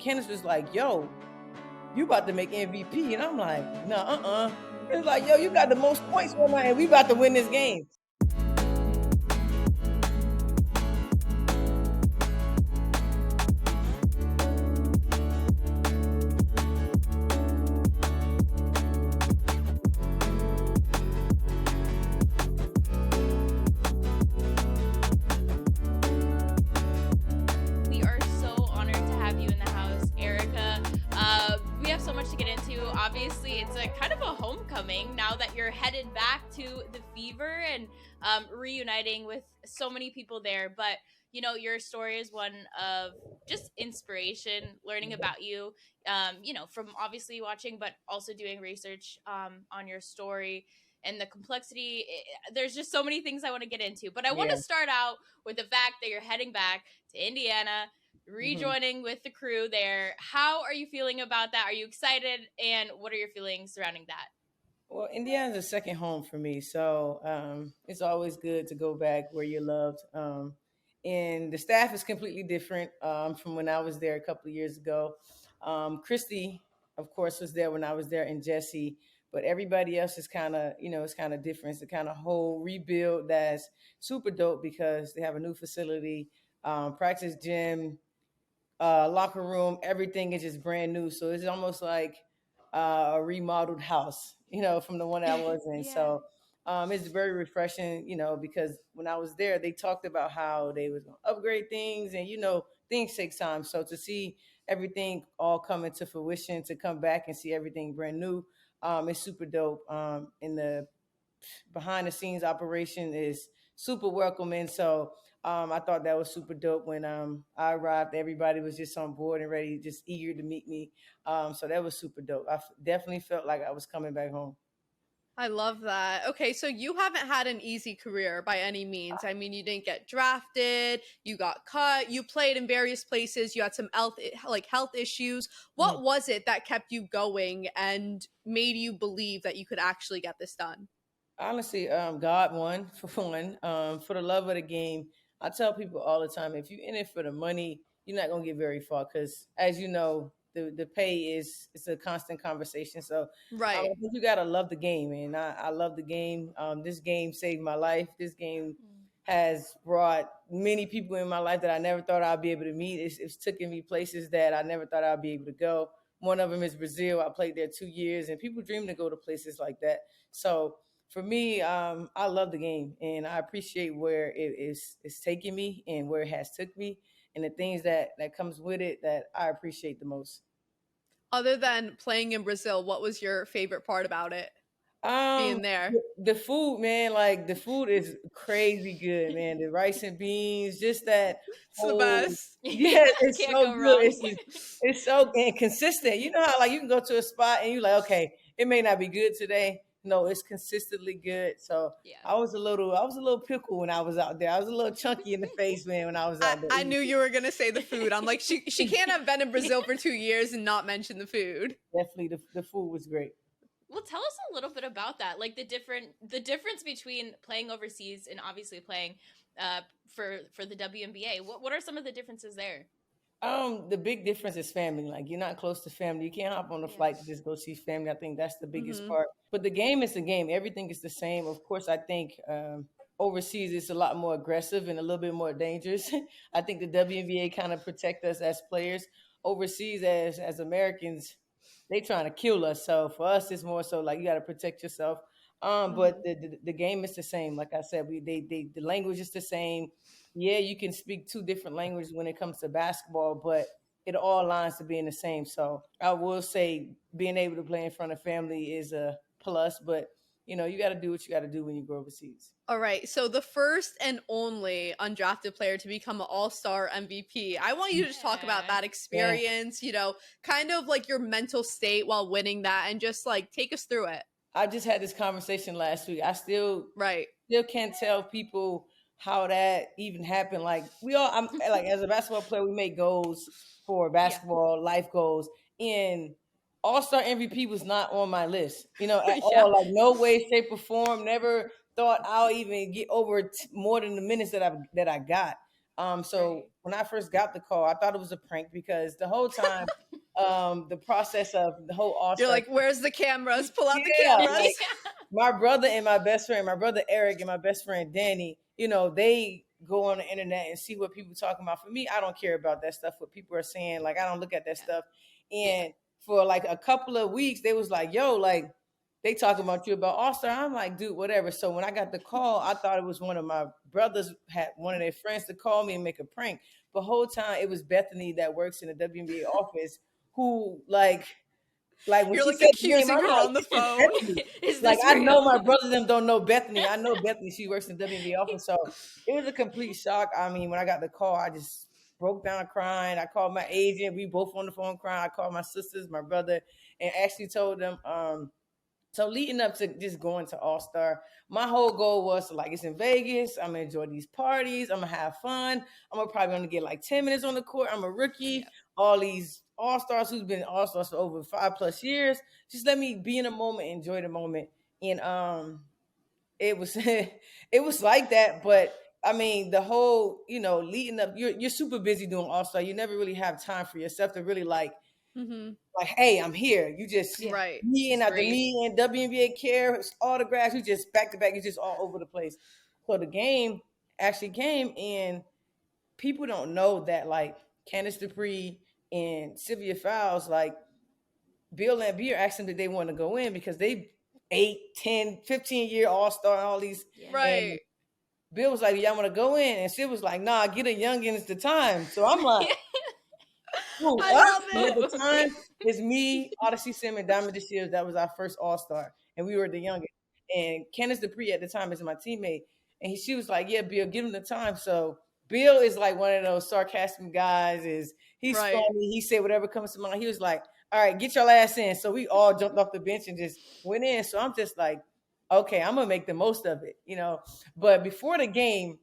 Candace was like, yo, you about to make MVP. And I'm like, no, It was like, yo, you got the most points one night and we about to win this game. We are so honored to have you in the house, Erica. We have so much to get into. Obviously, it's a kind of a homecoming now that you're headed back to the Fever and reuniting with so many people there. But you know, your story is one of just inspiration, learning about you. From obviously watching, but also doing research on your story and the complexity. There's just so many things I want to get into. But I want to start out with the fact that you're heading back to Indiana, rejoining with the crew there. How are you feeling about that? Are you excited? And what are your feelings surrounding that? Well, Indiana's a second home for me, so it's always good to go back where you're loved. And the staff is completely different from when I was there a couple of years ago. Christy, of course, was there when I was there, and Jesse, but everybody else is kind of, it's kind of different. It's a kind of whole rebuild that's super dope because they have a new facility, practice gym, locker room, everything is just brand new. So it's almost like a remodeled house, from the one that I was in. Yeah. So it's very refreshing, because when I was there, they talked about how they was going to upgrade things and, things take time. So to see everything all come into fruition, to come back and see everything brand new, it's super dope. And the behind the scenes operation is super welcoming. So I thought that was super dope when I arrived. Everybody was just on board and ready, just eager to meet me. So that was super dope. Definitely felt like I was coming back home. I love that. Okay, so you haven't had an easy career by any means. I mean, you didn't get drafted, you got cut, you played in various places, you had some health issues. What was it that kept you going and made you believe that you could actually get this done? Honestly, God won for one. For the love of the game, I tell people all the time, if you're in it for the money, you're not gonna get very far because, as you know, the pay is it's a constant conversation. So I Right. think you gotta love the game, and I love the game. This game saved my life. This game has brought many people in my life that I never thought I'd be able to meet. It's taken me places that I never thought I'd be able to go. One of them is Brazil. I played there 2 years, and people dream to go to places like that. So for me, I love the game and I appreciate where it's taking me and where it has took me and the things that comes with it that I appreciate the most. Other than playing in Brazil, what was your favorite part about it Um, being there? the food, man, like the food is crazy good, man. The rice and beans, just that It's the whole, best. yeah, it's Can't so go good. wrong. It's so inconsistent. You know how like you can go to a spot and you're like, okay, it may not be good today. No, it's consistently good. So Yeah. I was a little pickle when I was out there. I was a little chunky in the face, man, when I was out there. I knew you were gonna say the food. I'm like, she can't have been in Brazil for 2 years and not mention the food. Definitely, the food was great. Well, tell us a little bit about that. Like the difference between playing overseas and obviously playing for the WNBA. What are some of the differences there? The big difference is family. Like you're not close to family. You can't hop on a flight to just go see family. I think that's the biggest Hmm. part. But the game is the game. Everything is the same. Of course, I think overseas it's a lot more aggressive and a little bit more dangerous. I think the WNBA kind of protect us as players. Overseas, as Americans, they trying to kill us. So for us, it's more so like you got to protect yourself. But Hmm. the game is the same. Like I said, the language is the same. Yeah, you can speak two different languages when it comes to basketball, but it all lines to being the same. So I will say being able to play in front of family is a plus, but you got to do what you got to do when you go overseas. All right. So the first and only undrafted player to become an All-Star MVP. I want you to just talk about that Yeah. experience, kind of like your mental state while winning that and just like take us through it. I just had this conversation last week. I still Right. still can't tell people how that even happened. Like I'm like as a basketball player, we make goals for Yeah. basketball, life goals, and All Star MVP was not on my list, at Yeah. all. Like no way, shape, or form. Never thought I'll even get over more than the minutes that I got. So when I first got the call, I thought it was a prank because the whole time, the process of the whole All You're Star, like, where's the cameras? Pull out the yeah, cameras. like my brother and my best friend, my brother Eric and my best friend Danny, they go on the internet and see what people talking about. For me, I don't care about that stuff. What people are saying, like I don't look at that stuff. And for like a couple of weeks, they was like, "Yo, like they talking about you about All Star." I'm like, "Dude, whatever." So when I got the call, I thought it was one of my brothers had one of their friends to call me and make a prank. But whole time it was Bethany that works in the WNBA office who like when You're she like said the name, accusing I'm her like, on the this is phone. Bethany. Is Like this I real? know my brothers them don't know Bethany. I know Bethany. She works in the WNBA office. So it was a complete shock. I mean, when I got the call, I just broke down crying. I called my agent. We both on the phone crying. I called my sisters, my brother, and actually told them, so leading up to just going to All Star, my whole goal was to like it's in Vegas. I'm gonna enjoy these parties. I'm gonna have fun. I'm gonna probably gonna get like 10 minutes on the court. I'm a rookie. Yep. All these All Stars who's been All Stars for over 5+ years. Just let me be in the moment, enjoy the moment. And it was it was like that. But I mean, the whole leading up, you're super busy doing All Star. You never really have time for yourself to really Mm-hmm. like, hey, I'm here. You just Yeah. Right. me and Just after breathe. me and WNBA care autographs. You just back to back. You just all over the place. So the game actually came, and people don't know that like Candice Dupree and Sylvia Fowles, like Bill and Beer asked them that they want to go in because they 8, 10, 15 year All-Star and all these. Yeah. And Right. Bill was like, y'all want to go in? And Sid was like, nah, get a youngins the time. So I'm like, who, I us? love And at it. the time, it's me, Odyssey Sim, and Diamond Deshields. That was our first All Star, and we were the youngest. And Candice Dupree at the time is my teammate, and she was like, "Yeah, Bill, give him the time." So Bill is like one of those sarcastic guys. He's Right. funny. He said whatever comes to mind. He was like, "All right, get your ass in." So we all jumped off the bench and just went in. So I'm just like, "Okay, I'm gonna make the most of it." But before the game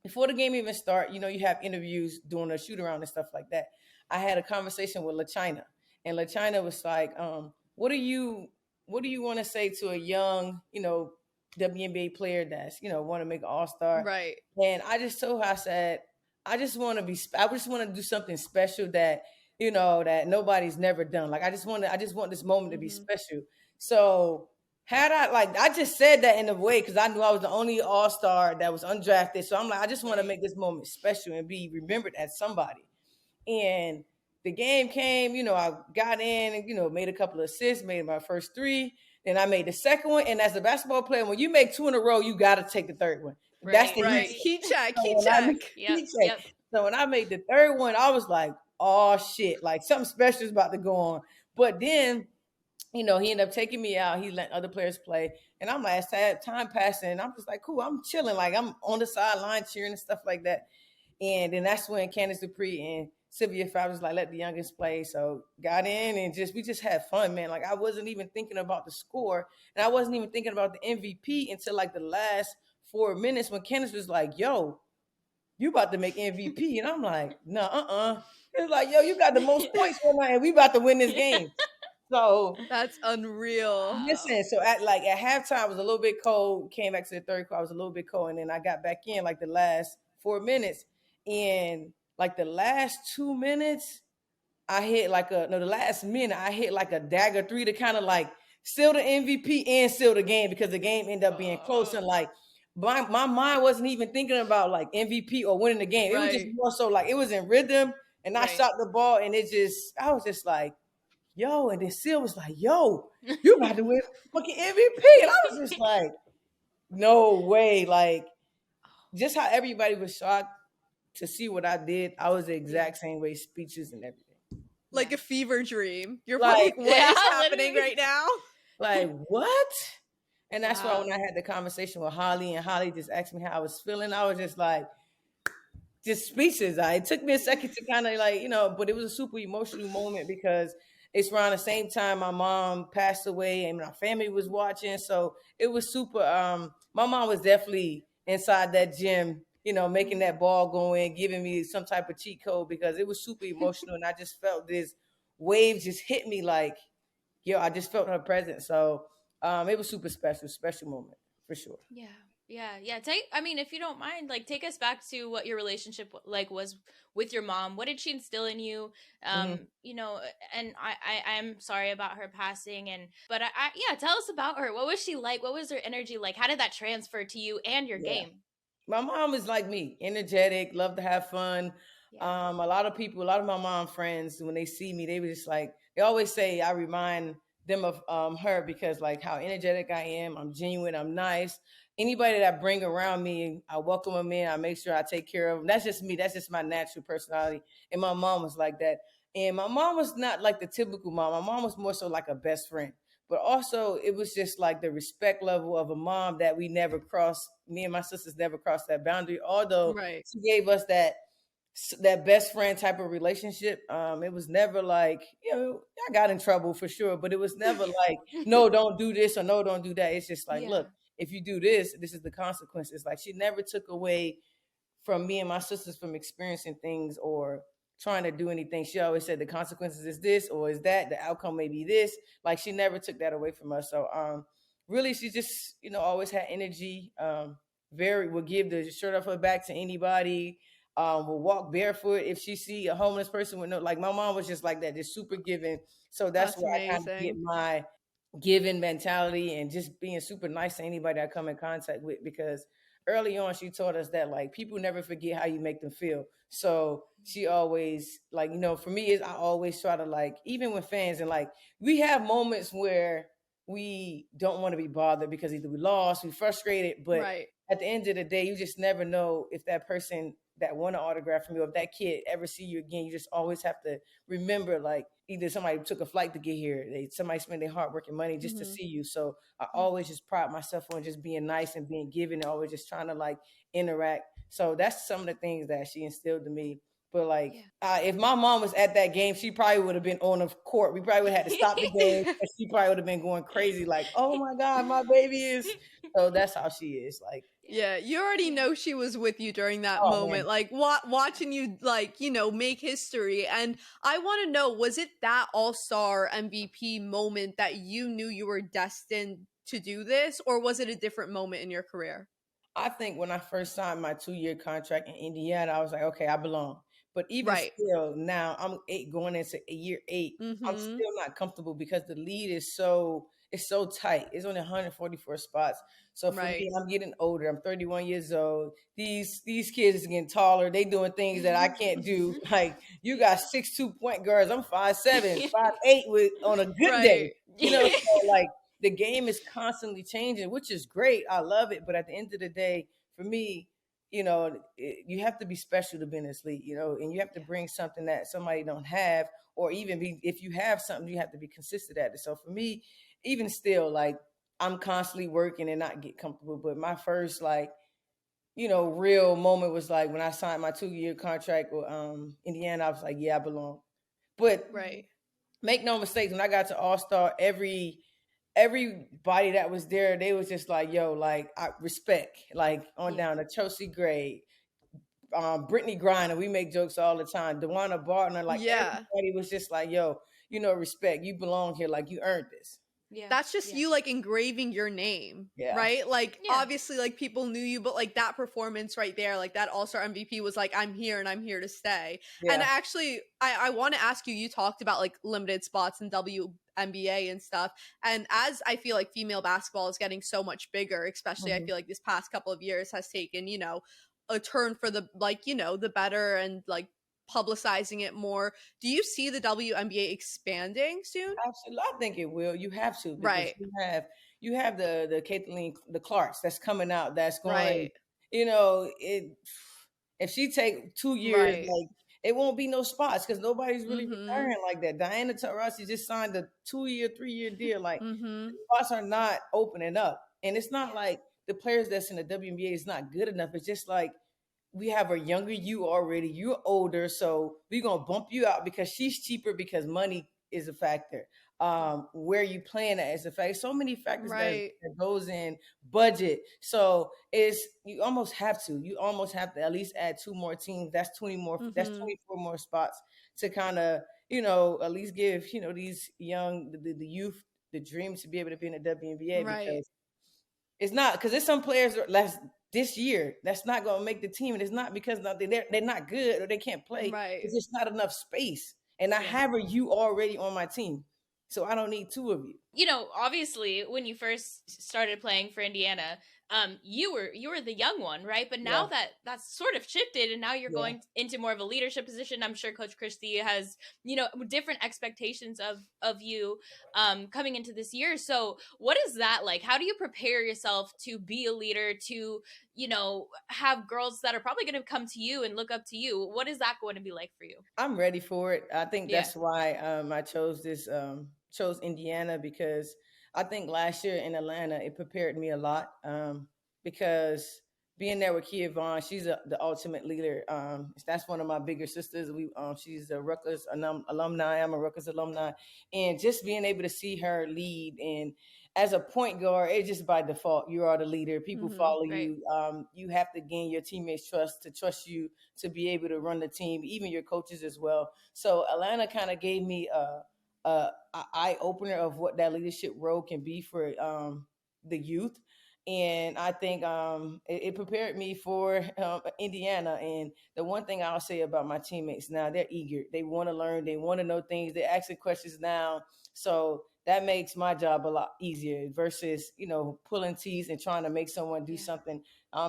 even start, you have interviews doing a shoot around and stuff like that. I had a conversation with LaChina, and LaChina was like, what do you want to say to a young, WNBA player that's, want to make an All-Star? Right. And I just told her, I said, I just want to do something special that, that nobody's never done. Like I just want this moment to be Mm-hmm. special. So had I just said that in a way because I knew I was the only All Star that was undrafted. So I'm like, I just want to make this moment special and be remembered as somebody. And the game came, I got in and, made a couple of assists, made my first three. Then I made the second one. And as a basketball player, when you make two in a row, you got to take the third one. That's Right. the Right. heat Right. Heat check. so Heat when I check. Yep. he said, Yep. so when I made the third one, I was like, oh shit, like something special is about to go on. But then, he ended up taking me out. He let other players play. And I'm like, as time passing, and I'm just like, cool, I'm chilling. Like I'm on the sideline cheering and stuff like that. And then that's when Candice Dupree and Sylvia Fowles was like, let the youngest play. So got in and we just had fun, man. Like I wasn't even thinking about the score. And I wasn't even thinking about the MVP until like the last 4 minutes when Candice was like, yo, you about to make MVP. And I'm like, no, It's like, yo, you got the most points right now, and we about to win this game. So That's unreal. Wow. listen, so at halftime I was a little bit cold. Came back to the third quarter, I was a little bit cold, and then I got back in like the last 4 minutes. And like the last 2 minutes, I hit like the last minute I hit like a dagger three to kind of like seal the MVP and seal the game because the game ended up being close and like my mind wasn't even thinking about like MVP or winning the game. It was just Right. more so like it was in rhythm and I Right. shot the ball and I was just like, yo, and then Seal was like, yo, you about to win fucking MVP. And I was just like, no way. Like just how everybody was shocked to see what I did. I was the exact same way, speeches and everything. Like a fever dream. You're Like, like, what is Yeah, happening literally. right now? like what? And that's why Wow. when I had the conversation with Holly and Holly just asked me how I was feeling, I was just like, just speechless. It took me a second to kind of like, but it was a super emotional moment because it's around the same time my mom passed away and my family was watching. So it was super. My mom was definitely inside that gym, making that ball go in, giving me some type of cheat code because it was super emotional. And I just felt this wave just hit me like, yo, I just felt her presence. So it was super special moment for sure. Yeah. Yeah. Take, I mean, if you don't mind, like, take us back to what your relationship like was with your mom. What did she instill in you? Hmm. You know, and I'm sorry about her passing, and but yeah, tell us about her. What was she like? What was her energy like? How did that transfer to you and your Yeah. game? My mom is like me, energetic, love to have fun. Yeah. A lot of people, a lot of my mom friends, when they see me, they were just like, they always say I remind them of her because like how energetic I am. I'm genuine. I'm nice. Anybody that I bring around me, I welcome them in. I make sure I take care of them. That's just me. That's just my natural personality. And my mom was like that. And my mom was not like the typical mom. My mom was more so like a best friend, but also it was just like the respect level of a mom that we never crossed. Me and my sisters never crossed that boundary, although Right. she gave us that best friend type of relationship. It was never like, I got in trouble for sure, but it was never like, no, don't do this, or no, don't do that. It's just like, Yeah. look, if you do this, this is the consequences. Like, she never took away from me and my sisters from experiencing things or trying to do anything. She always said the consequences is this or is that. The outcome may be this. Like, she never took that away from us. So really, she just always had energy. Very Would give the shirt off her back to anybody. Will walk barefoot if she see a homeless person with no, like, my mom was just like that, just super giving. So that's That's where I kind of get amazing. my giving mentality and just being super nice to anybody I come in contact with, because early on she taught us that like people never forget how you make them feel. So she always, like, for me is I always try to, like, even with fans, and like we have moments where we don't want to be bothered because either we lost, we frustrated, but Right. at the end of the day, you just never know if that person that won an autograph from you, if that kid ever see you again. You just always have to remember, like, either somebody took a flight to get here, somebody spent their hard working money just to Hmm. see you. So I Yeah. always just pride myself on just being nice and being giving, and always just trying to like interact. So that's some of the things that she instilled in me. But like, Yeah. if my mom was at that game, she probably would have been on the court. We probably would have had to stop the game, and she probably would have been going crazy, like, "Oh my God, my baby is." So that's how she is. Like, Yeah, you already Yeah. know she was with you during that oh moment, man, like watching you, like, make history. And I want to know, was it that All-Star MVP moment that you knew you were destined to do this, or was it a different moment in your career? I think when I first signed my 2-year contract in Indiana, I was like, okay, I belong. But even Right. still, now I'm going into year 8. I'm Mhm. still not comfortable because the lead is so tight. It's only 144 spots. So for Right. me, I'm getting older. I'm 31 years old. These kids is getting taller. They doing things that I can't do. Like, you Yeah. got 6'2" point guards. I'm 5'7", 5'8" with on a good day. Right. So like, the game is constantly changing, which is great. I love it. But at the end of the day, for me, you have to be special to be in this league, and you have to Yeah. bring something that somebody don't have, or even be, if you have something, you have to be consistent at it. So for me, even still, like, I'm constantly working and not get comfortable. But my first, like, real moment was like when I signed my 2-year contract with Indiana. I was like, yeah, I belong. But Right. make no mistakes, when I got to All-Star, everybody that was there, they was just like, yo, like, I respect, like, on Yeah. down to Chelsea Gray, Brittany Griner. We make jokes all the time. Dewana Barton, like, Yeah. everybody was just like, yo, respect. You belong here. Like, you earned this. Yeah. That's just Yeah. you, like, engraving your name, Yeah. right? Like, Yeah. obviously, like, people knew you, but like that performance right there, like that All-Star MVP was like, I'm here and I'm here to stay. And Yeah. actually, I want to ask you, you talked about like limited spots in WNBA and stuff. And as I feel like female basketball is getting so much bigger, especially I Mhm. feel like this past couple of years has taken, a turn for the, like, the better, and like publicizing it more. Do you see the WNBA expanding soon? Absolutely, I think it will. You have to, because Right. you have the Caitlin, the Clarks that's coming out. That's going, Right. it. If she take 2 years, Right. like, it won't be no spots because nobody's really Mhm. retiring like that. Diana Taurasi just signed a 2-year, 3-year deal. Like, the Mhm. spots are not opening up, and it's not Yeah. like the players that's in the WNBA is not good enough. It's just like, we have a younger you already. You're older, so we're gonna bump you out because she's cheaper, because money is a factor. Yeah. Where you playing at is a factor. So many factors Right. that goes in, budget. So it's, you almost have to. You almost have to at least add 2 more teams. That's 20 more. That's Mhm. 24 more spots to kind of, at least give, these young, the youth, the dream to be able to be in the WNBA, Right. because It's not because there's some players last this year that's not going to make the team, and it's not because they're not good or they can't play. Right. It's just not enough space, and I Yeah. have you already on my team, so I don't need two of you. You know, obviously, when you first started playing for Indiana, you were the young one, right? But now Yeah, that that's sort of shifted, and now you're yeah. going into more of a leadership position. I'm sure Coach Christie has, you know, different expectations of you coming into this year. So, what is that like? How do you prepare yourself to be a leader? To, you know, have girls that are probably going to come to you and look up to you. What is that going to be like for you? I'm ready for it. I think Yeah. that's why I chose Indiana because I think last year in Atlanta it prepared me a lot because being there with Kia Vaughn, she's the ultimate leader. That's one of my bigger sisters. She's a Rutgers alumni. I'm a Rutgers alumni, and just being able to see her lead and as a point guard, it's just by default you are the leader. People follow Right. you. You have to gain your teammates' trust to trust you to be able to run the team, even your coaches as well. So Atlanta kind of gave me a eye opener of what that leadership role can be for the youth. And I think it prepared me for Indiana. And the one thing I'll say about my teammates now, they're eager. They want to learn. They want to know things. They're asking questions now. So that makes my job a lot easier versus, pulling teeth and trying to make someone do Yeah. something.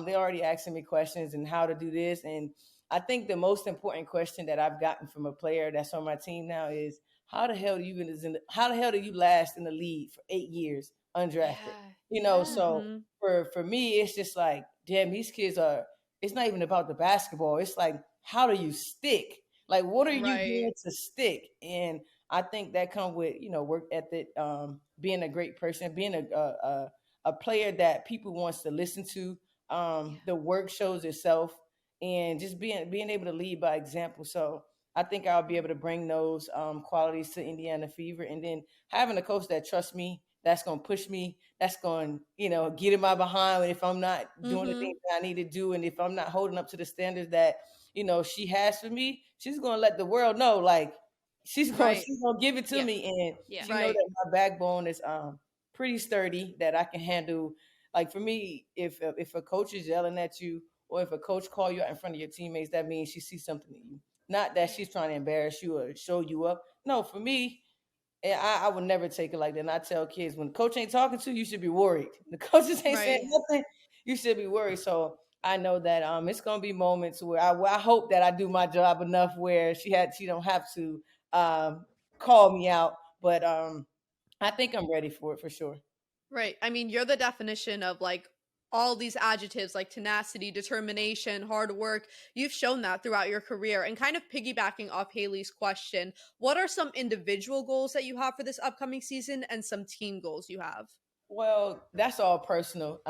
They already asking me questions and how to do this. And I think the most important question that I've gotten from a player that's on my team now is how the hell do you last in the league for 8 years undrafted? Yeah. So Mm-hmm. for me, it's just like, damn, these kids are. It's not even about the basketball. It's like, how do you stick? Like, what are you Right. doing to stick? And I think that comes with work ethic, being a great person, being a player that people wants to listen to. Yeah. The work shows itself, and just being able to lead by example. So I think I'll be able to bring those qualities to Indiana Fever, and then having a coach that trusts me, that's going to push me, that's going get in my behind if I'm not doing the Mm-hmm. things that I need to do, and if I'm not holding up to the standards that she has for me, she's going to let the world know, like Right. she's gonna give it to Yeah. me, and Yeah. she know Right. that my backbone is pretty sturdy, that I can handle. Like for me, if a coach is yelling at you, or if a coach call you out in front of your teammates, that means she sees something in you. Not that Yeah. she's trying to embarrass you or show you up. No, for me, I would never take it like that. And I tell kids, when the coach ain't talking to you, you should be worried. The coaches ain't saying Right. Yeah. nothing, you should be worried. So I know that it's gonna be moments where I hope that I do my job enough where she don't have to um, call me out. But I think I'm ready for it for sure. Right. I mean, you're the definition of like all these adjectives like tenacity, determination, hard work. You've shown that throughout your career. And kind of piggybacking off Haley's question, what are some individual goals that you have for this upcoming season and some team goals you have? Well, that's all personal.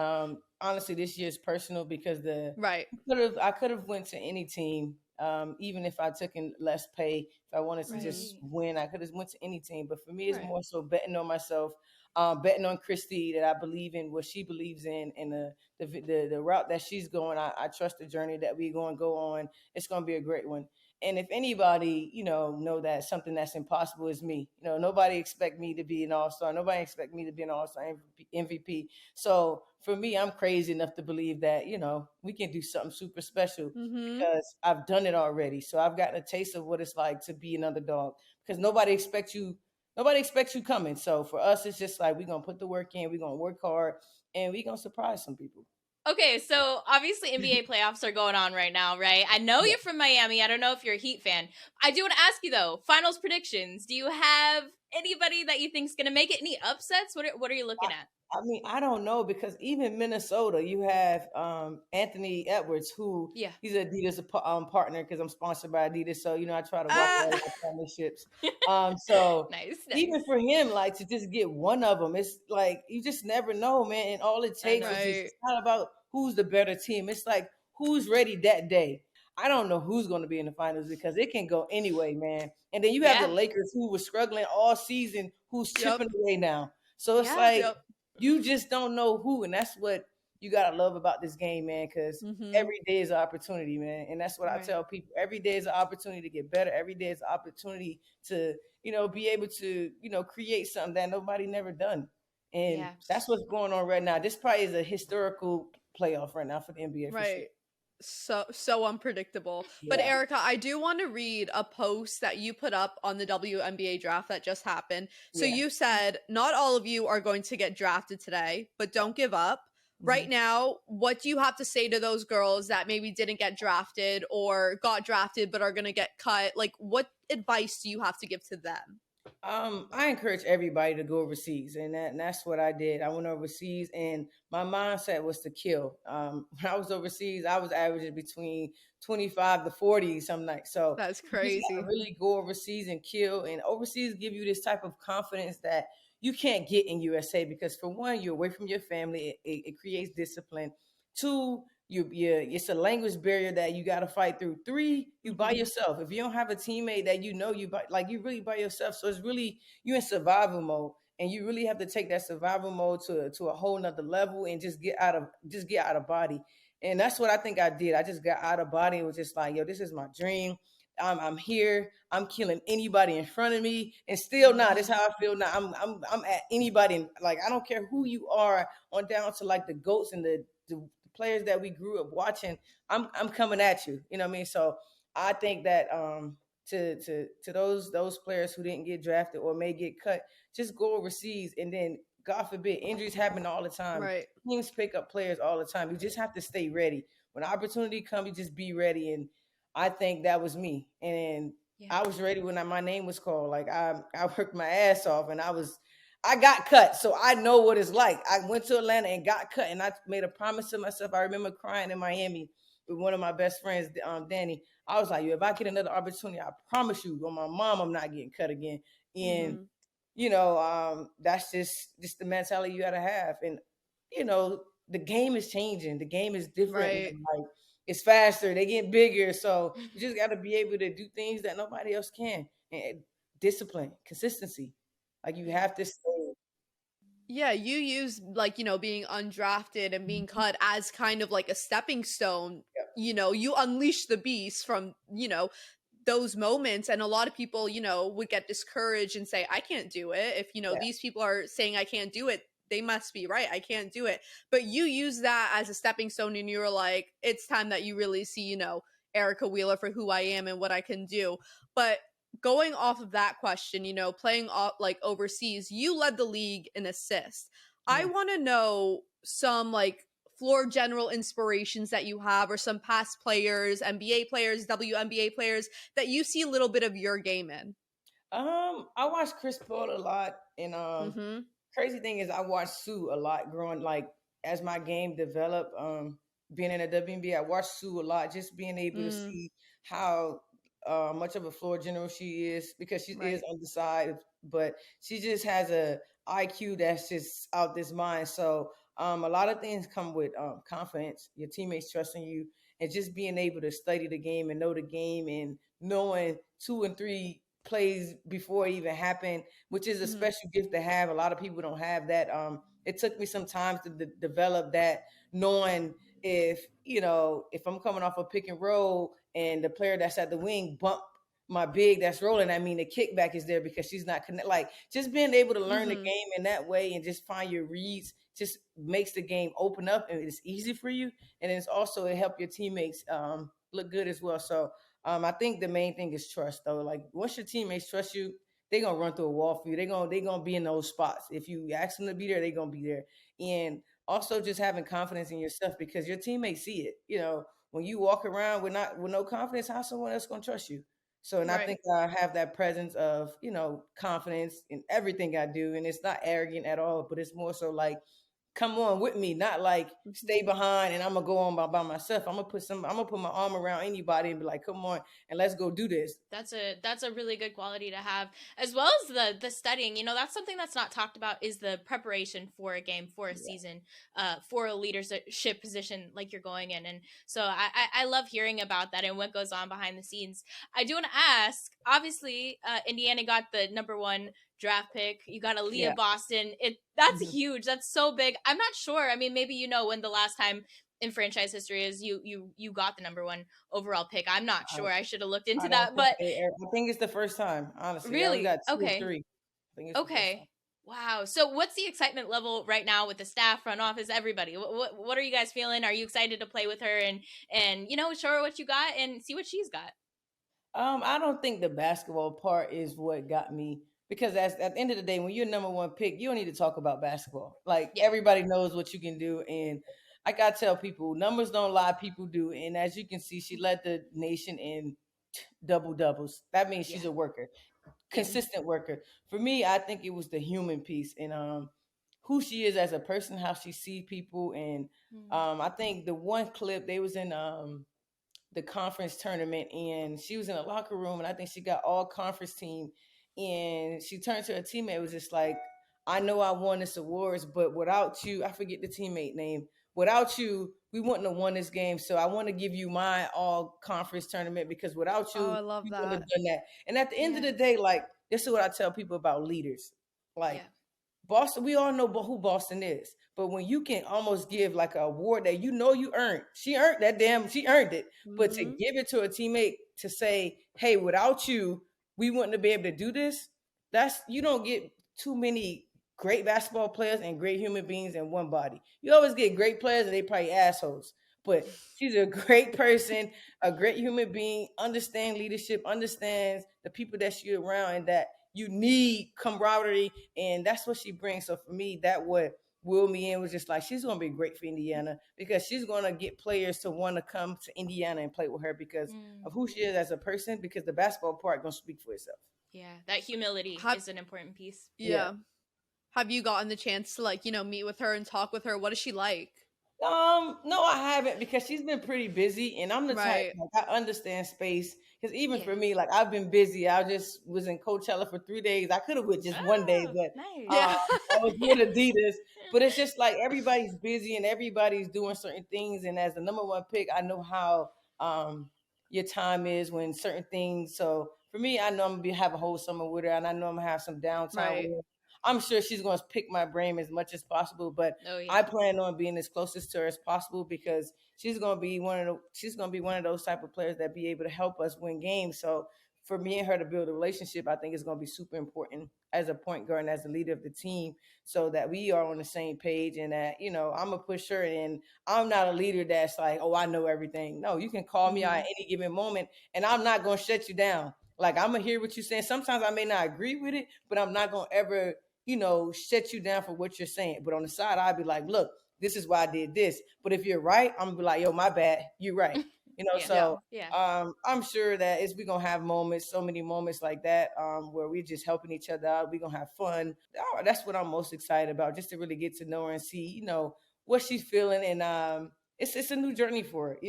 Honestly, this year's personal because Right. I could have went to any team, even if I took in less pay. If I wanted to just Right. win, I could have went to any team. But for me, it's Right. more so betting on myself, betting on Christy, that I believe in what she believes in, and the route that she's going. I trust the journey that we're going to go on. It's going to be a great one. And if anybody, know that something that's impossible is me. Nobody expect me to be an all-star. Nobody expect me to be an all-star MVP. So for me, I'm crazy enough to believe that, we can do something super special Mm-hmm. because I've done it already. So I've gotten a taste of what it's like to be an underdog because nobody expects you coming. So for us, it's just like, we're going to put the work in, we're going to work hard, and we're going to surprise some people. Okay, so obviously NBA playoffs are going on right now, right? I know Yeah. you're from Miami. I don't know if you're a Heat fan. I do want to ask you though, finals predictions. Do you have anybody that you think's going to make it? Any upsets? What are you looking at? I mean, I don't know because even Minnesota, you have Anthony Edwards, who Yeah. he's an Adidas partner because I'm sponsored by Adidas. So I try to watch Ah, all my partnerships. So Nice, even nice. for him, like to just get one of them, it's like you just never know, man. And all it I takes know. is just right. it's not about who's the better team. It's like who's ready that day. I don't know who's going to be in the finals because it can go anyway, man. And then you have the Yeah. Lakers who were struggling all season, who's Yep. chipping away now. So it's Yeah. like Yep. you just don't know who, and that's what you gotta love about this game, man. Because Mm-hmm. every day is an opportunity, man, and that's what I Right. tell people. Every day is an opportunity to get better. Every day is an opportunity to be able to create something that nobody never done. And Yeah. that's what's going on right now. This probably is a historical playoff right now for the NBA for sure. Right. So unpredictable. But Yeah, Erica, I do want to read a post that you put up on the WNBA draft that just happened. So yeah, you said, not all of you are going to get drafted today, but yeah. don't give up. Right Hmm. now, what do you have to say to those girls that maybe didn't get drafted or got drafted but are going to get cut? Like, what advice do you have to give to them? I encourage everybody to go overseas, and that's what I did. I went overseas, and my mindset was to kill. When I was overseas, I was averaging between 25 to 40 some nights. So That's you just gotta crazy. really go overseas and kill. And overseas give you this type of confidence that you can't get in USA because for one, you're away from your family. It creates discipline. Two, you it's a language barrier that you got to fight through. Three, you by Hmm. yourself. If you don't have a teammate that you know you by, like you really by yourself. So it's really you in survival mode, and you really have to take that survival mode to a whole nother level and just get out of body. And that's what I think I did. I just got out of body and was just like, yo, this is my dream. I'm here. I'm killing anybody in front of me, and still not. That's how I feel now. I'm at anybody. Like I don't care who you are, on down to like the goats and the players that we grew up watching. I'm coming at you. You know what I mean? So I think that to those players who didn't get drafted or may get cut, just go overseas and then God forbid injuries happen all the time. Right. Teams pick up players all the time. You just have to stay ready. When opportunity comes, you just be ready. And I think that was me. And Yeah. I was ready when my name was called. Like I worked my ass off, and I got cut, so I know what it's like. I went to Atlanta and got cut, and I made a promise to myself. I remember crying in Miami with one of my best friends, Danny. I was like, "Yo, if I get another opportunity, I promise you, on my mom, I'm not getting cut again." And Hmm. that's just the mentality you got to have. And you know, the game is changing. The game is different Right. now. Like it's faster. They get bigger, so you just got to be able to do things that nobody else can. And discipline, consistency. Like you have to stay. Yeah, you use like, being undrafted and being Mhm. cut as kind of like a stepping stone. Yep. You unleash the beast from, those moments. And a lot of people, would get discouraged and say, I can't do it. If, Yeah. these people are saying I can't do it, they must be right. I can't do it. But you use that as a stepping stone and you're like, it's time that you really see, Erica Wheeler for who I am and what I can do. But going off of that question, playing off like overseas, you led the league in assists. I Yeah. want to know some like floor general inspirations that you have or some past players, NBA players, WNBA players that you see a little bit of your game in. I watched Chris Paul a lot, and Mhm. crazy thing is I watched Sue a lot growing like as my game developed. Being in a WNBA, I watched Sue a lot, just being able to Mm, see how much of a floor general she is because she is right. on the side, but she just has a IQ that's just out this mind. So a lot of things come with confidence, your teammates trusting you, and just being able to study the game and know the game and knowing two and three plays before it even happened, which is a Mhm. special gift to have. A lot of people don't have that. It took me some time to develop that, knowing if I'm coming off a pick and roll and the player that's at the wing bump my big that's rolling, I mean the kickback is there because she's not connect. Like just being able to learn the Mhm. game in that way and just find your reads just makes the game open up and it's easy for you. And it's also it help your teammates look good as well. So I think the main thing is trust though. Like once your teammates trust you, they're gonna run through a wall for you. They're gonna be in those spots. If you ask them to be there, they're gonna be there. And also just having confidence in yourself because your teammates see it. When you walk around with no confidence, how someone else gonna trust you? So, and I Right. think I have that presence of confidence in everything I do, and it's not arrogant at all, but it's more so like come on with me, not like Mhm. stay behind and I'm gonna go on by myself. I'm gonna put my arm around anybody and be like, come on and let's go do this. That's a really good quality to have, as well as the studying. That's something that's not talked about is the preparation for a game, for a Yeah. season, for a leadership position like you're going in. And so I love hearing about that and what goes on behind the scenes. I do want to ask. Obviously, Indiana got the number one draft pick. You got Yeah. Aliyah Boston. That's Mhm. huge. That's so big. I'm not sure. I mean, maybe when the last time in franchise history is you got the number one overall pick. I'm not I, sure. I should have looked I into don't that. think But I think it's the first time, honestly. Yeah, we really, got two or okay, three. I think it's the first okay. time. Wow. So what's the excitement level right now with the staff, front office, everybody? What are you guys feeling? Are you excited to play with her and show her what you got and see what she's got? I don't think the basketball part is what got me because at the end of the day, when you're number one pick, you don't need to talk about basketball. Like Yeah. everybody knows what you can do, and I gotta tell people, numbers don't lie, people do. And as you can see, she led the nation in double doubles. That means Yeah. she's a worker, Yeah. consistent worker. For me, I think it was the human piece and who she is as a person, how she sees people, and Mm. I think the one clip they was in the conference tournament and she was in a locker room and I think she got all conference team and she turned to her teammate. It was just like, I know I won this awards, but without you, I forget the teammate name. Without you, we wouldn't have won this game. So I want to give you my all conference tournament because without Oh, I you, love we wouldn't that. have done that. And at the end of Yeah. the day, like this is what I tell people about leaders. Like Yeah. Boston, we all know who Boston is. But when you can almost give like an award that you know you earned, she earned it. But to Hmm. give it to a teammate to say, hey, without you, we wouldn't have been able to do this. That's you don't get too many great basketball players and great human beings in one body. You always get great players and they probably assholes. But she's a great person, a great human being, understand leadership, understands the people that she's around and that you need camaraderie and that's what she brings. So for me, that what will me in was just like she's gonna be great for Indiana because she's gonna get players to want to come to Indiana and play with her because Mm. of who she is as a person. Because the basketball part gonna speak for itself. Yeah. That humility Have is an important piece. Yeah. yeah. Have you gotten the chance to like, meet with her and talk with her? What is she like? No, I haven't because she's been pretty busy, and I'm the type Right. like I understand space. Because even Yeah. for me, like I've been busy. I just was in Coachella for 3 days. I could have with just one day, Oh, but Yeah. nice. I was with Adidas. But it's just like everybody's busy and everybody's doing certain things. And as the number one pick, I know how um your time is when certain things. So for me, I know I'm gonna have a whole summer with her, and I know I'm gonna have some downtime with Right. her. I'm sure she's gonna pick my brain as much as possible, but Oh I yeah. plan on being as closest to her as possible because she's gonna be one of those type of players that be able to help us win games. So for me and her to build a relationship, I think it's gonna be super important as a point guard and as the leader of the team, so that we are on the same page and that I'm gonna push her. And I'm not a leader that's like, oh, I know everything. No, you can call me out Hmm. at any given moment, and I'm not gonna shut you down. Like I'm gonna hear what you're saying. Sometimes I may not agree with it, but I'm not gonna ever shut you down for what you're saying. But on the side, I'd be like, look, this is why I did this. But if you're right, I'm gonna be like, yo, my bad, you're right. Yeah. Yeah. So Yeah. I'm sure that we're gonna have moments, so many moments like that, where we're just helping each other out. We're gonna have fun. That's what I'm most excited about, just to really get to know her and see, what she's feeling. And it's a new journey for her.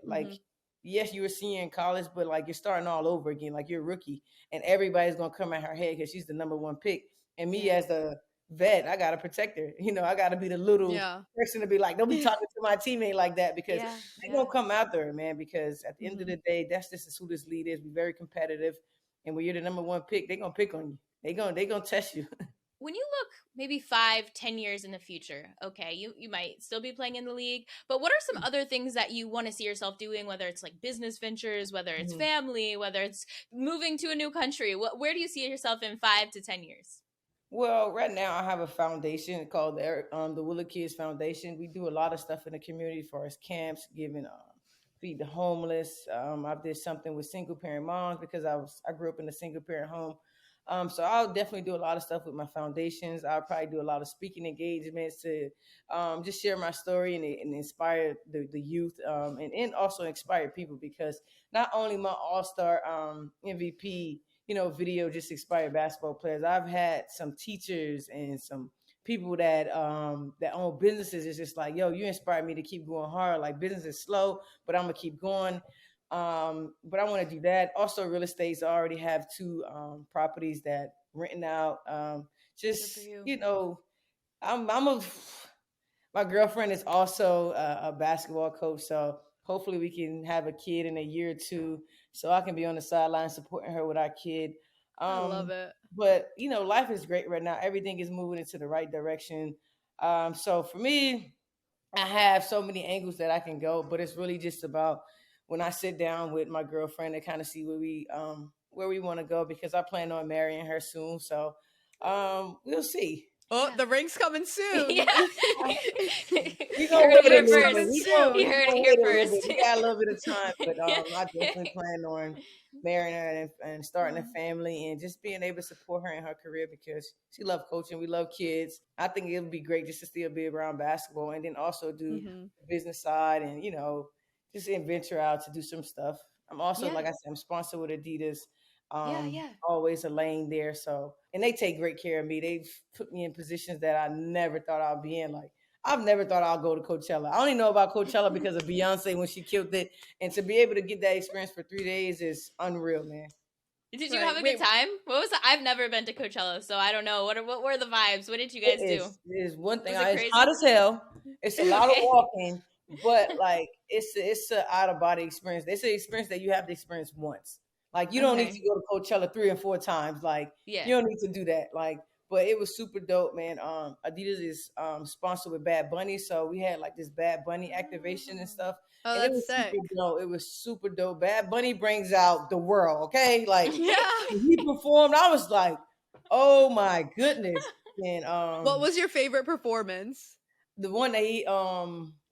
Like Hmm. yes, you were senior in college, but like you're starting all over again, like you're a rookie, and everybody's gonna come at her head because she's the number one pick. And me Yeah. as the vet, I gotta protect her. I gotta be the little Yeah. person to be like, don't be talking to my teammate like that because Yeah. they Yeah. gonna come after her, man. Because at the end of Hmm. the day, that's just who this lead is. We're very competitive, and when you're the number one pick, they're gonna pick on you. They gonna test you. When you look maybe 5, 10 years in the future, okay, you might still be playing in the league, but what are some other things that you want to see yourself doing, whether it's like business ventures, whether it's Mhm. family, whether it's moving to a new country? Where do you see yourself in 5 to 10 years? Well, right now I have a foundation called the Willa Kids Foundation. We do a lot of stuff in the community for us camps, giving feed the homeless. I did something with single parent moms because I grew up in a single parent home. So I'll definitely do a lot of stuff with my foundations. I'll probably do a lot of speaking engagements to just share my story and inspire the youth, and also inspire people because not only my All-Star MVP video just inspired basketball players. I've had some teachers and some people that own businesses. It's just like, yo, you inspired me to keep going hard. Like business is slow, but I'm gonna keep going. But I want to do that. Also, real estates. I already have two properties that renting out. Good for Just you. I'm a my girlfriend is also a basketball coach, so hopefully we can have a kid in a year or two, so I can be on the sideline supporting her with our kid. I love Um, it. but life is great right now. Everything is moving into the right direction. So for me, I have so many angles that I can go, but it's really just about when I sit down with my girlfriend to kind of see where we want to go because I plan on marrying her soon. So We'll see. Oh, Yeah. the ring's coming soon. Yeah. We You gonna heard wait it a here little first. bit. You heard it here Wait a little bit. first. We got a little bit of time, but Yeah. I definitely plan on marrying her and starting a family and just being able to support her in her career because she loves coaching. We love kids. I think it would be great just to still be around basketball and then also do Mm-hmm. the business side and just venture out to do some stuff. I'm also, Yeah. like I said, I'm sponsored with Adidas. Yeah. Always a lane there. So, and they take great care of me. They've put me in positions that I never thought I'd be in. Like, I've never thought I'll go to Coachella. I only know about Coachella because of Beyonce when she killed it. And to be able to get that experience for 3 days is unreal, man. Did you Right. have a good time? What was I've never been to Coachella, so I don't know. What were the vibes? What did you guys do? It is one thing. Was it It's crazy? hot as hell. It's a lot of Okay. walking, but like it's an out of body experience. It's an experience that you have to experience once. Like you don't need Okay. to go to Coachella 3 or 4 times. Like Yeah. you don't need to do that. Like, but it was super dope, man. Adidas is sponsored with Bad Bunny, so we had like this Bad Bunny activation and stuff. Oh, And it that's was super sick. dope. It was super dope. Bad Bunny brings out the world, okay? Like Yeah. when he performed, I was like, oh my goodness. And What was your favorite performance? the one that he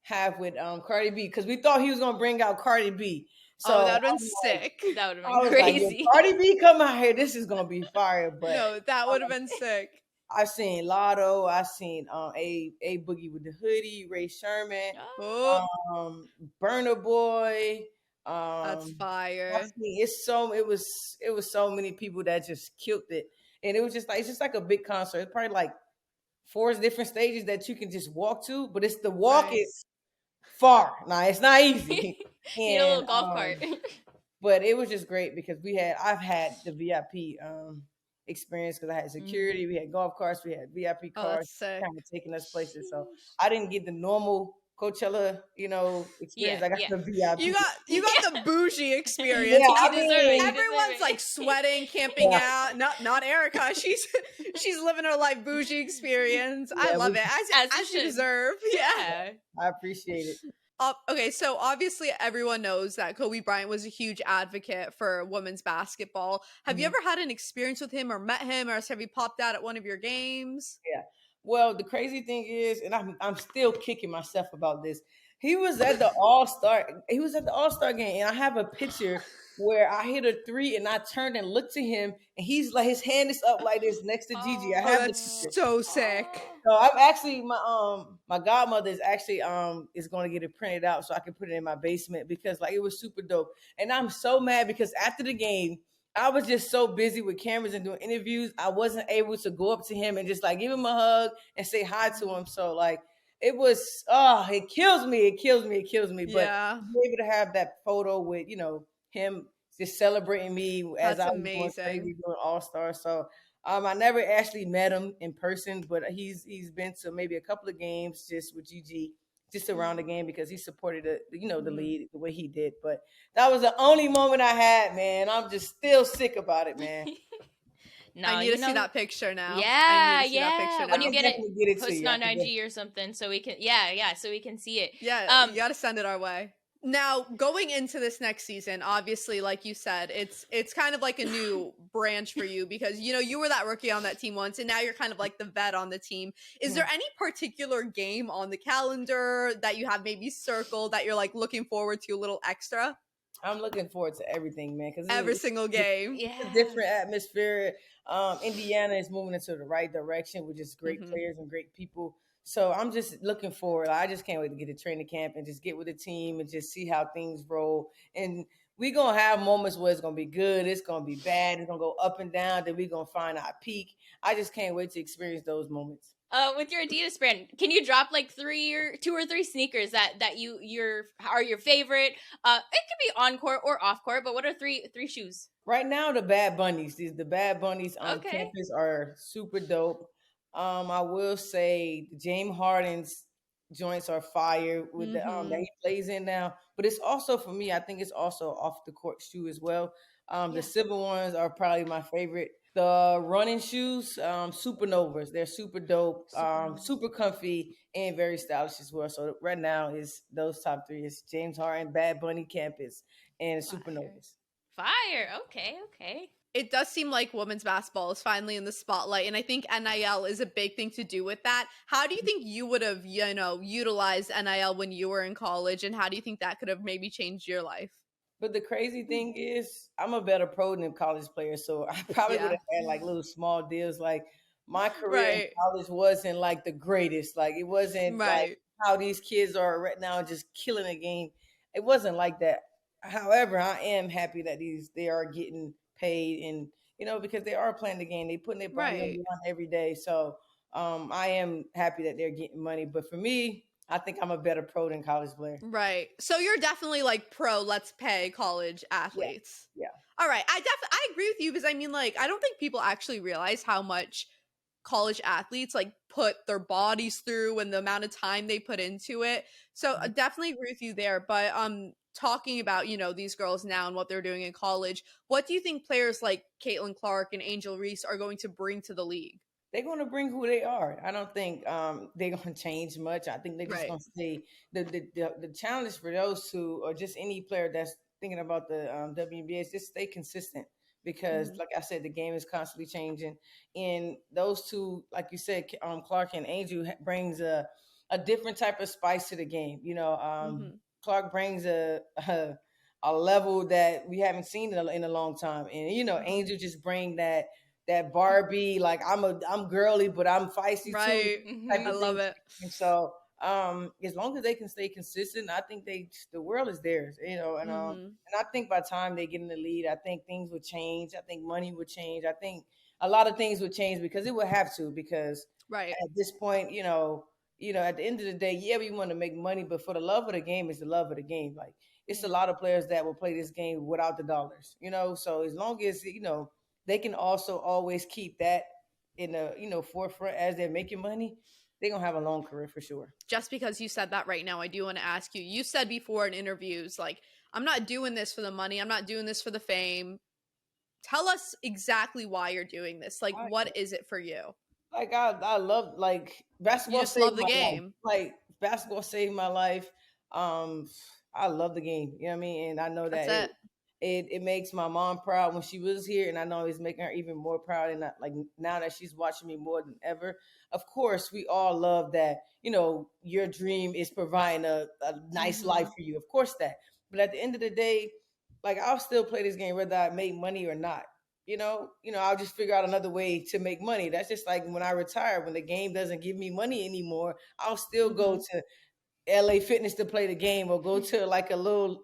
have with Cardi B because we thought he was gonna bring out Cardi B. So Oh, that would have been I'm like, sick. That would have I been was like, yo, crazy. Cardi B come out here, this is gonna be fire. But No, that would have been sick. I've seen Lotto, I've seen a Boogie with the Hoodie, Ray Sherman, Oh, Burner Boy. that's I fire. seen it was so many people that just killed it, and it was just like it's just like a big concert. It's probably like 4 different stages that you can just walk to, but it's the walk Right. is far. Now it's not easy. Need a little And golf cart. but it was just great because I've had the VIP experience because I had security, we had golf carts, we had VIP Oh, cars that's sick. kind of taking us places. So I didn't get the normal Coachella, experience. Yeah, I got yeah. the VIP. You got the bougie experience. Yeah, I You deserve it. mean, You Everyone's deserve it. like sweating, camping Yeah. out. Not Erica. She's living her life bougie experience. I Yeah, love we- it As as you you should. deserve. Yeah. Yeah. I appreciate it. Okay, so obviously everyone knows that Kobe Bryant was a huge advocate for women's basketball. Have you Mhm. ever had an experience with him or met him, or have you popped out at one of your games? Well, the crazy thing is, and I'm still kicking myself about this. He was at the All-Star. He was at the All-Star game, and I have a picture where I hit a 3 and I turned and looked to him, and he's like his hand is up like this next to Gigi. I Oh, have the that's picture. so sick. So I'm actually my godmother is actually is going to get it printed out so I can put it in my basement because like it was super dope. And I'm so mad because after the game, I was just so busy with cameras and doing interviews, I wasn't able to go up to him and just like give him a hug and say hi to him. So like it was it kills me, it kills me. But Yeah, to be able to have that photo with him just celebrating me as that's I was going crazy amazing. doing All-Star. So I never actually met him in person, but he's been to maybe a couple of games just with Gigi, just around the game because he supported the lead the way he did. But that was the only moment I had, man. I'm just still sick about it, man. No, I need to see that picture now. Yeah, I need to see that yeah. picture When now. you get it, Definitely get it to post it you. on IG or something so we can. Yeah, so we can see it. Yeah, you got to send it our way. Now, going into this next season, obviously, like you said, it's kind of like a new branch for you because you were that rookie on that team once, and now you're kind of like the vet on the team. Is there any particular game on the calendar that you have maybe circled that you're like looking forward to a little extra? I'm looking forward to everything, man. Because Every single game. Yeah. a different atmosphere. Indiana is moving into the right direction with just great Mhm. players and great people. So I'm just looking forward. I just can't wait to get to training camp and just get with the team and just see how things roll. And we're going to have moments where it's going to be good. It's going to be bad. It's going to go up and down. Then we're going to find our peak. I just can't wait to experience those moments. With your Adidas brand, can you drop like two or three sneakers that are your favorite? It could be on court or off court, but what are three shoes? Right now, the Bad Bunnies. The Bad Bunnies on Okay. campus are super dope. I will say James Harden's joints are fire with the that he plays in now. But it's also for me, I think it's also off the court shoe as well. The silver ones are probably my favorite. The running shoes, Supernovas, they're super dope, super comfy, and very stylish as well. So right now is those top 3 is James Harden, Bad Bunny campus, and Supernovas. Fire. Okay. It does seem like women's basketball is finally in the spotlight, and I think NIL is a big thing to do with that. How do you think you would have, utilized NIL when you were in college, and how do you think that could have maybe changed your life? But the crazy thing is, I'm a better pro than college player, so I probably would Yeah. have had like little small deals. Like my career in Right. college wasn't like the greatest. Like it wasn't like Right. how these kids are right now, just killing a game. It wasn't like that. However, I am happy that they are getting paid, and because they are playing the game, they putting their body on the Right. line every day. So I am happy that they're getting money. But for me, I think I'm a better pro than college player. Right. So you're definitely like pro, let's pay college Yeah, athletes. yeah. All right. I agree with you because I mean, like, I don't think people actually realize how much college athletes like put their bodies through and the amount of time they put into it. So I definitely agree with you there. But talking about, these girls now and what they're doing in college, what do you think players like Caitlin Clark and Angel Reese are going to bring to the league? They're going to bring who they are. I don't think they're going to change much. I think they're just Right. going to stay. The challenge for those two, or just any player that's thinking about the WNBA, is just stay consistent because, Mhm. like I said, the game is constantly changing. And those two, like you said, Clark and Angel brings a different type of spice to the game. Mhm. Clark brings a level that we haven't seen in a long time, and Mhm. Angel just bring that Barbie, like I'm girly, but I'm feisty too, Right. type I Mhm. of thing. love it. And so, as long as they can stay consistent, I think the world is theirs, Mhm. and I think by the time they get in the lead, I think things would change. I think money would change. I think a lot of things would change because it would have to. Because Right. at this point, at the end of the day, yeah, we want to make money, but for the love of the game, it's the love of the game. Like it's a Yeah. lot of players that will play this game without the dollars, So as long as they can also always keep that in the forefront as they're making money, they're gonna have a long career for sure. Just because you said that right now, I do want to ask you. You said before in interviews, like, I'm not doing this for the money. I'm not doing this for the fame. Tell us exactly why you're doing this. Like, what is it for you? Like I love like You basketball just saved love the my life. game. Like basketball saved my life. Um, I love the game. You know what I mean? And I know That's that it. it makes my mom proud when she was here, and I know it's making her even more proud. And like now that she's watching me more than ever, of course, we all love that. Your dream is providing a nice life Mhm. for you. Of course, that. But at the end of the day, like I'll still play this game whether I make money or not. I'll just figure out another way to make money. That's just like when I retire, when the game doesn't give me money anymore, I'll still go Mhm. to LA Fitness to play the game or go to like a little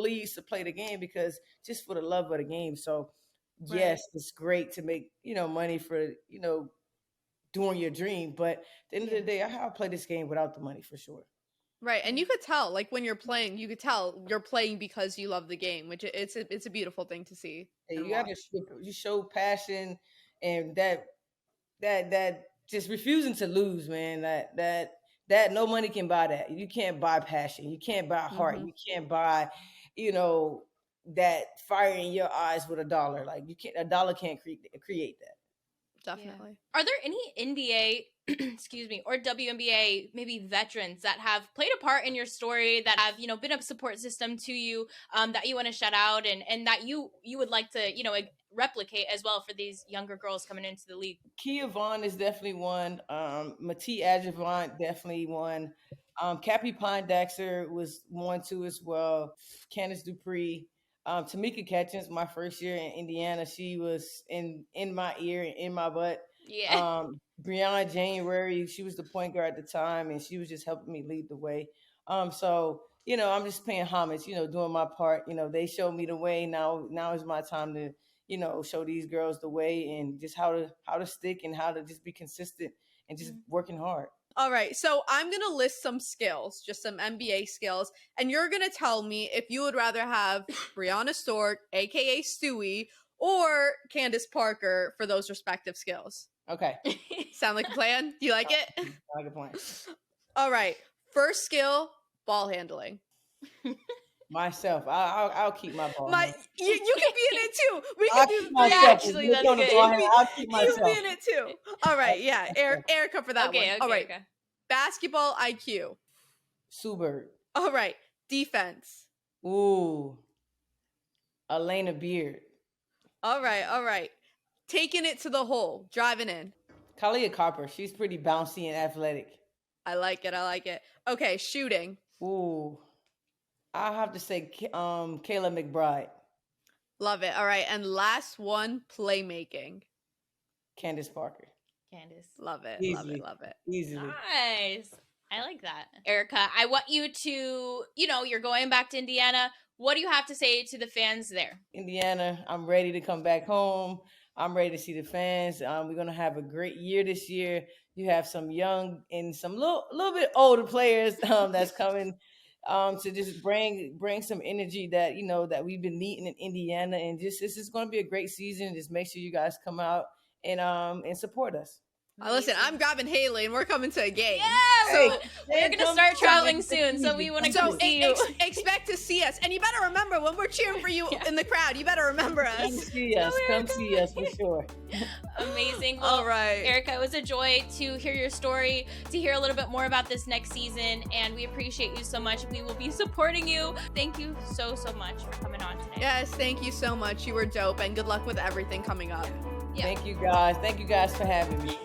leagues to play the game because just for the love of the game. So yes, Right. it's great to make, money for, doing your dream. But at the end of the Yeah. day, I'll play this game without the money for sure. Right. And Yeah. you could tell, like, when you're playing, you could tell you're playing because you love the game, which it's a beautiful thing to see And and you gotta watch. you show passion and that just refusing to lose, man. That no money can buy that. You can't buy passion. You can't buy heart. Mhm. You can't buy, you know, that fire in your eyes with a dollar. Like you can't. A dollar can't create that. Yeah. Definitely. Are there any NBA, excuse me, or WNBA maybe veterans that have played a part in your story that have been a support system to you, that you want to shout out and that you would like to replicate as well for these younger girls coming into the league? Kia Vaughn is definitely one. Mati Adjuvant definitely one. Cappy Pine Daxter was one too as well. Candace Dupree. Tamika Catchings, my first year in Indiana, she was in my ear and in my butt. Yeah. Brianna January, she was the point guard at the time, and she was just helping me lead the way. So I'm just paying homage, doing my part. They showed me the way. Now is my time to show these girls the way and just how to stick and how to just be consistent and just Mm. working hard. All right. So I'm going to list some skills, just some NBA skills, and you're going to tell me if you would rather have Brianna Stork, aka Stewie, or Candace Parker for those respective skills. Okay, Sound like a plan? Do you like it? I like a point. All right. First skill, ball handling. Myself, I'll keep my ball. My you can be in it too. We I'll can keep do Yeah, myself. three. If actually, you're that's throwing the good. ball, I'll keep You be myself. in it too. All right, yeah. Erica for that Okay, one. All right. okay. Basketball IQ. Sue Bird. All right. Defense. Ooh, Elena Beard. All right. Taking it to the hole, driving in. Kalia Copper, she's pretty bouncy and athletic. I like it. Okay, shooting. Ooh, I have to say, Kayla McBride, Love it. All right, and last one, playmaking. Candace Parker. Candace. Love it. Easily. Love it. Easily. Nice. I like that. Erica, I want you to, you're going back to Indiana. What do you have to say to the fans there? Indiana, I'm ready to come back home. I'm ready to see the fans. We're gonna have a great year this year. You have some young and some little bit older players that's coming to just bring some energy that that we've been needing in Indiana, and just this is going to be a great season. Just make sure you guys come out and support us. Listen, I'm grabbing Haley, and we're coming to a game. Yeah, Hey, we're gonna start traveling soon, so we want to come see you. Expect to see us, and you better remember when we're cheering for you in the crowd. You better remember us. Come see us for sure. Amazing. Well, All right, Erica, it was a joy to hear your story, to hear a little bit more about this next season, and we appreciate you so much. We will be supporting you. Thank you so much for coming on today. Yes, thank you so much. You were dope, and good luck with everything coming up. Yeah. Thank you guys for having me.